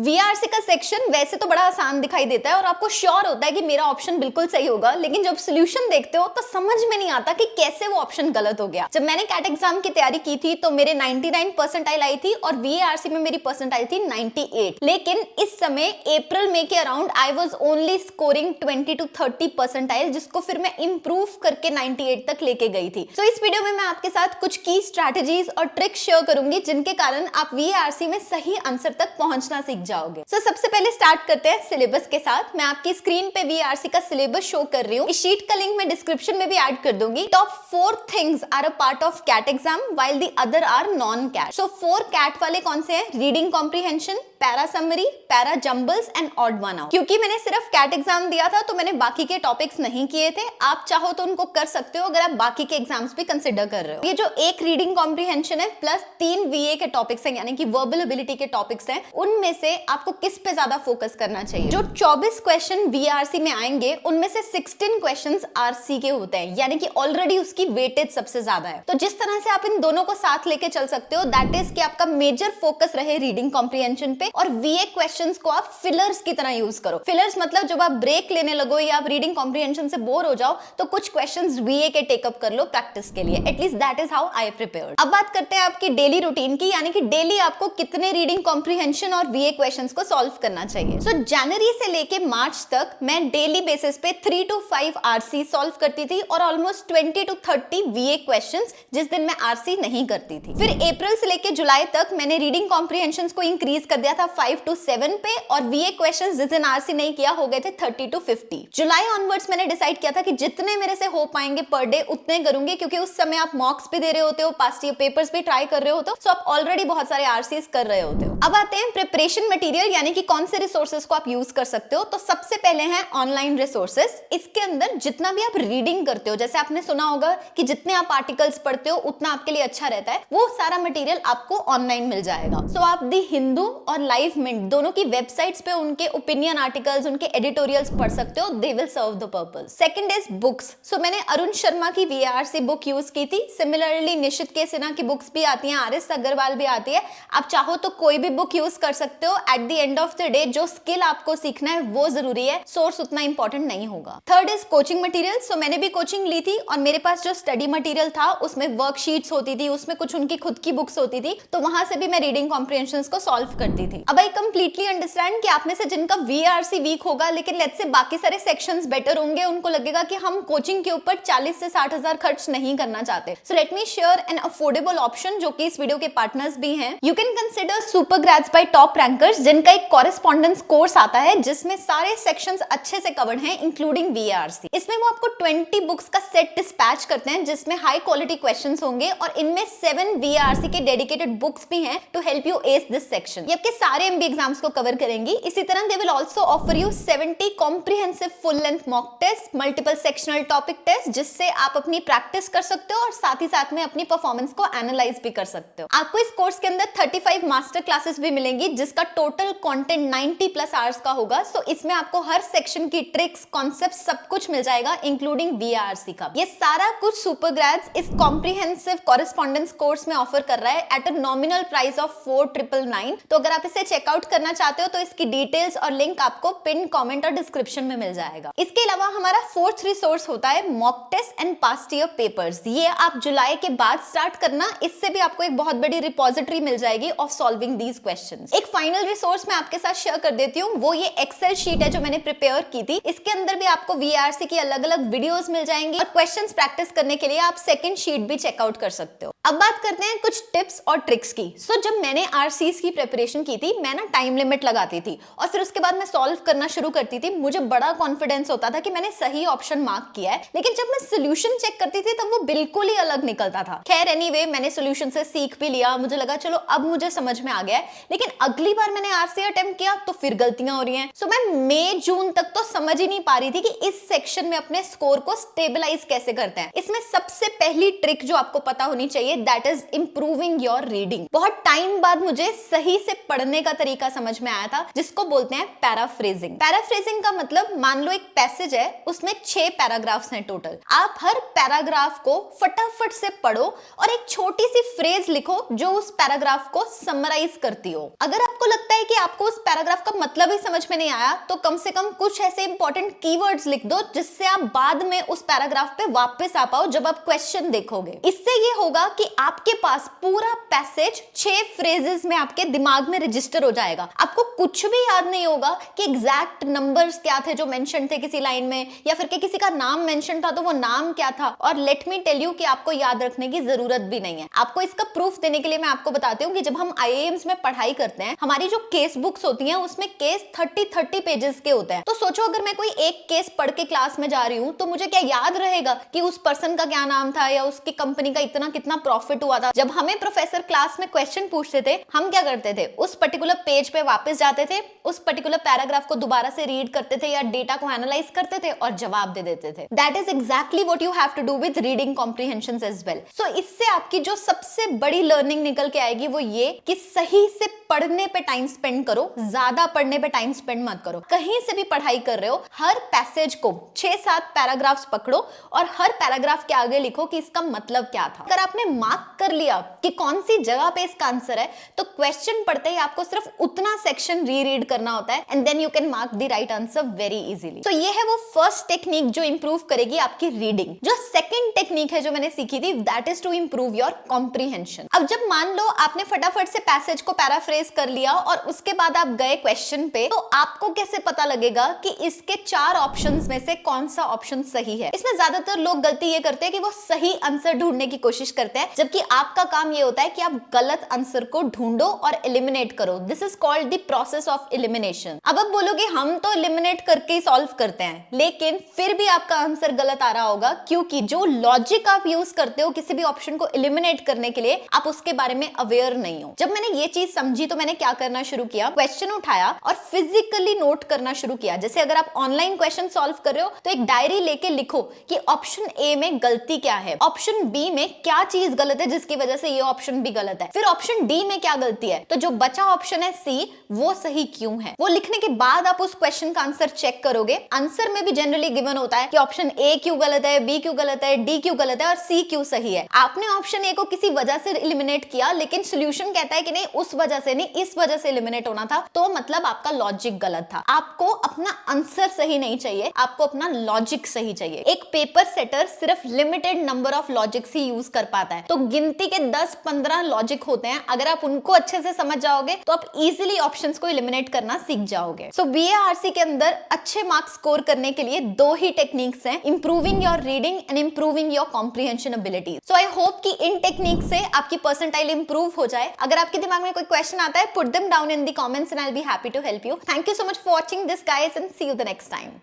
VRC का section वैसे तो बड़ा आसान दिखाई देता है और आपको श्योर होता है कि मेरा ऑप्शन बिल्कुल सही होगा, लेकिन जब सोल्यूशन देखते हो तो समझ में नहीं आता कि कैसे वो ऑप्शन गलत हो गया। जब मैंने कैट एग्जाम की तैयारी की थी तो मेरे 99 परसेंटाइल आई थी और वीआरसी में मेरी परसेंटाइल थी 98, लेकिन इस समय अप्रैल मई के around I was only scoring 20 to 30 percentile, जिसको फिर मैं इंप्रूव करके 98 तक लेके गई थी। तो इस वीडियो में मैं आपके साथ कुछ की स्ट्रैटेजीज और ट्रिक्स शेयर करूंगी जिनके कारण आप वीआरसी में सही आंसर तक पहुंचना सीख जाओगे। तो सबसे पहले स्टार्ट करते हैं सिलेबस के साथ। मैं आपकी स्क्रीन पे वीआरसी का सिलेबस शो कर रही हूँ। इस शीट का लिंक मैं डिस्क्रिप्शन में भी ऐड कर दूंगी। Top 4 things are a part of CAT exam while the other are non CAT. So 4 CAT वाले कौन से हैं? Reading comprehension, para summary, para jumbles and odd one out. क्योंकि मैंने सिर्फ कैट एग्जाम दिया था तो मैंने बाकी के टॉपिक्स नहीं किए थे। आप चाहो तो उनको कर सकते हो अगर आप बाकी के एग्जाम्स भी कंसिडर कर रहे हो। ये जो एक रीडिंग कॉम्प्रिहेंशन है प्लस 3 वीए के टॉपिक्स हैं, यानी कि वर्बल एबिलिटी के टॉपिक्स हैं, उनमें से आपको किस पे ज्यादा फोकस करना चाहिए? जो 24 क्वेश्चन वीआरसी में आएंगे उनमें से 16 क्वेश्चंस आरसी के होते हैं, यानी कि ऑलरेडी उसकी वेटेज सबसे ज्यादा है। तो जिस तरह से आप इन दोनों को साथ लेके चल सकते हो दैट इज कि आपका मेजर फोकस रहे रीडिंग कॉम्प्रिहेंशन पे और वीए क्वेश्चंस को आप फिलर्स की तरह यूज करो। फिलर्स मतलब जब आप ब्रेक लेने लगो या आप रीडिंग कॉम्प्रिहेंशन से बोर हो जाओ तो कुछ क्वेश्चंस वीए के टेकअप कर लो प्रैक्टिस के लिए। At least that is how I prepared. अब बात करते हैं आपकी डेली रूटीन की, यानी कि डेली आपको कितने रीडिंग कॉम्प्रिहेंशन और वीए क्वेश्चंस को सॉल्व करना चाहिए। सो जनवरी से लेके मार्च तक मैं डेली बेसिस पे 3 to 5 आरसी सॉल्व करती थी और ऑलमोस्ट 20 to 30 वीए क्वेश्चंस जिस दिन मैं आरसी नहीं करती थी। फिर अप्रैल से लेके जुलाई तक मैंने रीडिंग कॉम्प्रिहेंशंस को इंक्रीज कर दिया था 5 to 7 पे और वीए क्वेश्चंस जिस दिन आरसी नहीं किया हो गए थे 30 to 50। जुलाई ऑनवर्ड्स मैंने डिसाइड किया था कि जितने मेरे से हो पाएंगे पर डे उतने करूंगी, क्योंकि उस समय आप मॉक्स भी दे रहे होते हो, पास्ट ईयर पेपर्स भी ट्राई कर रहे होते हो, सो आप ऑलरेडी बहुत सारे आरसीएस कर रहे होते हो। अब आते हैं प्रिपरेशन मटेरियल, यानी कि कौन से रिसोर्सेज को आप यूज कर सकते हो। तो सबसे पहले है ऑनलाइन रिसोर्सेज। इसके अंदर जितना भी आप रीडिंग करते हो, जैसे आपने सुना होगा कि जितने आप आर्टिकल्स पढ़ते हो उतना आपके लिए अच्छा रहता है, वो सारा मटेरियल आपको ऑनलाइन मिल जाएगा। सो आप दी हिंदू और लाइव मिंट दोनों की वेबसाइट्स पे उनके ओपिनियन आर्टिकल्स, उनके एडिटोरियल्स पढ़ सकते हो। They will serve the purpose. Second is books. So मैंने अरुण शर्मा की वीआरसी बुक यूज की थी। सिमिलरली निशित के सिन्हा की बुक्स भी आती हैं, आरएस अग्रवाल भी आती है। आप चाहो तो कोई भी बुक यूज कर सकते हो। At the end of the day जो स्किल आपको सीखना है वो जरूरी है, सोर्स उतना इंपॉर्टेंट नहीं होगा। Third is coaching material. So मैंने भी कोचिंग ली थी और मेरे पास जो स्टडी मटेरियल था उसमें वर्कशीट्स होती थी, उसमें कुछ उनकी खुद की बुक्स होती थी, तो वहां से भी मैं रीडिंग कॉम्प्रिहेंशंस को सॉल्व करती थी। अब आई कंप्लीटली अंडरस्टैंड कि आप में से जिनका वीआरसी वीक होगा लेकिन लेट्स से बाकी सारे सेक्शंस बेटर होंगे, उनको लगेगा कि हम कोचिंग के ऊपर 40 से 60 हजार खर्च नहीं करना चाहते। So let me share an affordable option जो कि इस वीडियो के पार्टनर्स भी हैं। You can consider super grades bye top rankers, जिनका एक कॉरेस्पॉन्डेंस कोर्स आता है जिसमें सारे सेक्शंस अच्छे से कवर्ड हैं इंक्लूडिंग वीआरसी। इसमें वो आपको 20 बुक्स का सेट डिस्पैच करते हैं जिसमें हाई क्वालिटी क्वेश्चंस होंगे और इनमें 7 वीआरसी के डेडिकेटेड बुक्स भी हैं to help you ace this section. ये आपके सारे एमबी एग्जाम्स को कवर करेंगी। इसी तरह they will also offer you 70 comprehensive full length mock test, multiple sectional topic test, जिससे आप अपनी प्रैक्टिस कर सकते हो और साथ ही साथ में अपनी परफॉर्मेंस को एनालाइज भी कर सकते हो। आपको इस कोर्स के अंदर 35 मास्टर क्लासेस भी मिलेंगी जिसका टोटल कंटेंट 90 प्लस आवर्स का होगा। सो इसमें आपको हर सेक्शन की ट्रिक्स, कॉन्सेप्ट सब कुछ मिल जाएगा इंक्लूडिंग वीआरसी का। ये सारा कुछ सुपर ग्रेड्स इस कॉम्प्रिहेंसिव कॉरेस्पॉन्डेंस कोर्स में ऑफर कर रहा है at a nominal price of 4999। तो अगर आप इसे चेकआउट करना चाहते हो तो इसकी डिटेल्स और लिंक आपको पिन कमेंट और डिस्क्रिप्शन में मिल जाएगा। इसके अलावा हमारा फोर्थ रिसोर्स होता है mock test and past year papers. ये आप जुलाई के बाद स्टार्ट करना, इससे भी आपको एक बहुत बड़ी रिपोजिटरी मिल जाएगी ऑफ सॉल्विंग दीज क्वेश्चंस। एक फाइनल रिसोर्स मैं आपके साथ शेयर कर देती हूँ, वो ये एक्सेल शीट है जो मैंने प्रिपेयर की थी। इसके अंदर भी आपको वीआरसी की अलग अलग वीडियोस मिल जाएंगी और क्वेश्चंस प्रैक्टिस करने के लिए आप सेकंड शीट भी चेकआउट कर सकते हो। अब बात करते हैं कुछ टिप्स और ट्रिक्स की। जब मैंने आरसीएस की प्रिपरेशन की थी मैं ना टाइम लिमिट लगाती थी और फिर उसके बाद मैं सॉल्व करना शुरू करती थी। मुझे बड़ा कॉन्फिडेंस होता था कि मैंने सही ऑप्शन मार्क किया है, लेकिन जब मैं सोल्यूशन चेक करती थी तब वो बिल्कुल ही अलग निकलता था। खैर एनीवे, मैंने सोल्यूशन से सीख भी लिया, मुझे लगा चलो अब मुझे समझ में आ गया है, लेकिन अगली बार मैंने आरसीए अटेम्प्ट किया तो फिर गलतियां हो रही हैं। सो मैं मई जून तक तो समझ ही नहीं पा रही थी कि इस सेक्शन में अपने स्कोर को स्टेबलाइज कैसे करते हैं। इसमें सबसे पहली ट्रिक जो आपको पता होनी चाहिए that is improving your reading. बहुत टाइम बाद मुझे सही से पढ़ने का तरीका समझ में आया था जिसको बोलते हैं पैराफ्रेजिंग। पैराफ्रेजिंग का मतलब मान लो एक पैसेज है, उसमें 6 पैराग्राफ्स हैं टोटल। आप हर पैराग्राफ को फटाफट से पढ़ो और एक छोटी सी फ्रेज लिखो जो उस पैराग्राफ को समराइज करती हो। अगर आप आपको लगता है कि आपको उस पैराग्राफ का मतलब ही समझ में नहीं आया, तो कम से कम कुछ ऐसे इंपॉर्टेंट कीवर्ड्स लिख दो जिससे आप बाद में उस पैराग्राफ पे वापस आ पाओ जब आप क्वेश्चन देखोगे। इससे ये होगा कि आपके पास पूरा पैसेज 6 फ्रेजेस में आपके दिमाग में रजिस्टर हो जाएगा। आपको कुछ भी याद नहीं होगा कि एग्जैक्ट नंबर्स क्या थे जो मेंशन थे किसी लाइन में, या फिर किसी का नाम मेंशन था तो वो नाम क्या था। और लेट मी टेल यू कि आपको याद रखने की जरूरत भी नहीं है। आपको इसका प्रूफ देने के लिए मैं आपको बताती हूँ कि जब हम आईआईएम्स में पढ़ाई करते हैं, हमारी जो केस बुक्स होती हैं उसमें केस 30 पेजेस के होते हैं। तो सोचो अगर मैं कोई एक केस पढ़ के क्लास में जा रही हूँ तो मुझे क्या याद रहेगा कि उस पर्सन का क्या नाम था या उसकी कंपनी का इतना कितना प्रॉफिट हुआ था। जब हमें प्रोफेसर क्लास में क्वेश्चन पूछते थे, हम क्या करते थे, उस पर्टिकुलर पेज पे वापस जाते थे, उस पर्टिकुलर पैराग्राफ को दोबारा से रीड करते थे या डेटा को एनालाइज करते थे और जवाब दे देते थे। That is exactly what you have to do with reading comprehension as well. So इससे आपकी जो सबसे बड़ी लर्निंग निकल के आएगी वो ये कि सही से पढ़ने पे टाइम स्पेंड करो, ज्यादा पढ़ने पे टाइम स्पेंड मत करो। कहीं से भी पढ़ाई कर रहे हो, हर पैसेज को 6-7 पैराग्राफ्स पकड़ो और हर पैराग्राफ के आगे लिखो कि इसका मतलब क्या था। अगर आपने मार्क कर लिया कि कौन सी जगह पे इसका आंसर है, तो क्वेश्चन पढ़ते ही आपको सिर्फ उतना सेक्शन रीड करना होता है and then you can mark the right answer very easily. तो ये है वो फर्स्ट टेक्निक जो इंप्रूव करेगी आपकी रीडिंग। जो सेकंड टेक्निक है जो मैंने सीखी थी, that is to improve your comprehension. अब जब मान लो आपने फटाफट से पैसेज को पैराफ्रेज कर लिया और उसके बाद आप गए क्वेश्चन पे, तो आपको कैसे पता लगेगा कि इसके 4 ऑप्शंस में से कौन सा ऑप्शन सही है। इसमें ज्यादातर लोग गलती ये करते हैं कि वो सही आंसर ढूंढने की कोशिश करते हैं, जबकि आपका काम ये होता है कि आप गलत आंसर को ढूंढो और एलिमिनेट करो। This is called the process of elimination. अब आप बोलोगे हम तो एलिमिनेट करके ही सॉल्व करते हैं, लेकिन फिर भी आपका आंसर गलत आ रहा होगा, क्योंकि जो लॉजिक आप यूज करते हो किसी भी ऑप्शन को एलिमिनेट करने के लिए, आप उसके बारे में अवेयर नहीं हो। जब मैंने ये चीज समझी तो मैंने क्या करना शुरू किया, क्वेश्चन उठाया और फिजिकली नोट करना शुरू किया। जैसे अगर आप ऑनलाइन क्वेश्चन सॉल्व कर रहे हो तो एक डायरी लेके लिखो कि ऑप्शन ए में गलती क्या है, ऑप्शन बी में क्या चीज गलत है जिसकी वजह से ये ऑप्शन भी गलत है, फिर ऑप्शन डी में क्या गलती है, तो जो बचा ऑप्शन है सी वो सही क्यों है। वो लिखने के बाद आप उस क्वेश्चन का आंसर चेक करोगे। आंसर में भी जनरली गिवन होता है कि ऑप्शन ए क्यों गलत है, बी क्यों गलत है, डी क्यों गलत है और सी क्यों सही है। आपने ऑप्शन ए को किसी वजह से एलिमिनेट किया, लेकिन सॉल्यूशन कहता है कि नहीं उस वजह से नहीं, इस वजह से एलिमिनेट होना था, तो मतलब आपका लॉजिक गलत था। आपको अपना आंसर सही नहीं चाहिए, आपको अपना लॉजिक सही चाहिए। एक पेपर सेटर सिर्फ limited number of logics he use कर पाता है, तो गिनती के 10-15 लॉजिक होते हैं। अगर आप उनको अच्छे से समझ जाओगे तो आप इजीली ऑप्शंस को एलिमिनेट करना सीख जाओगे। सो बीएआरसी के अंदर अच्छे मार्क्स स्कोर करने के लिए 2 ही टेक्निक्स हैं, improving your reading and improving your comprehension abilities. So I hope कि इन टेक्निक से आपकी परसेंटाइल इंप्रूव हो जाए। अगर आपके दिमाग में कोई क्वेश्चन आता है, put them down in the comments and I'll be happy to help you. Thank you so much for watching this guys and see you the next time.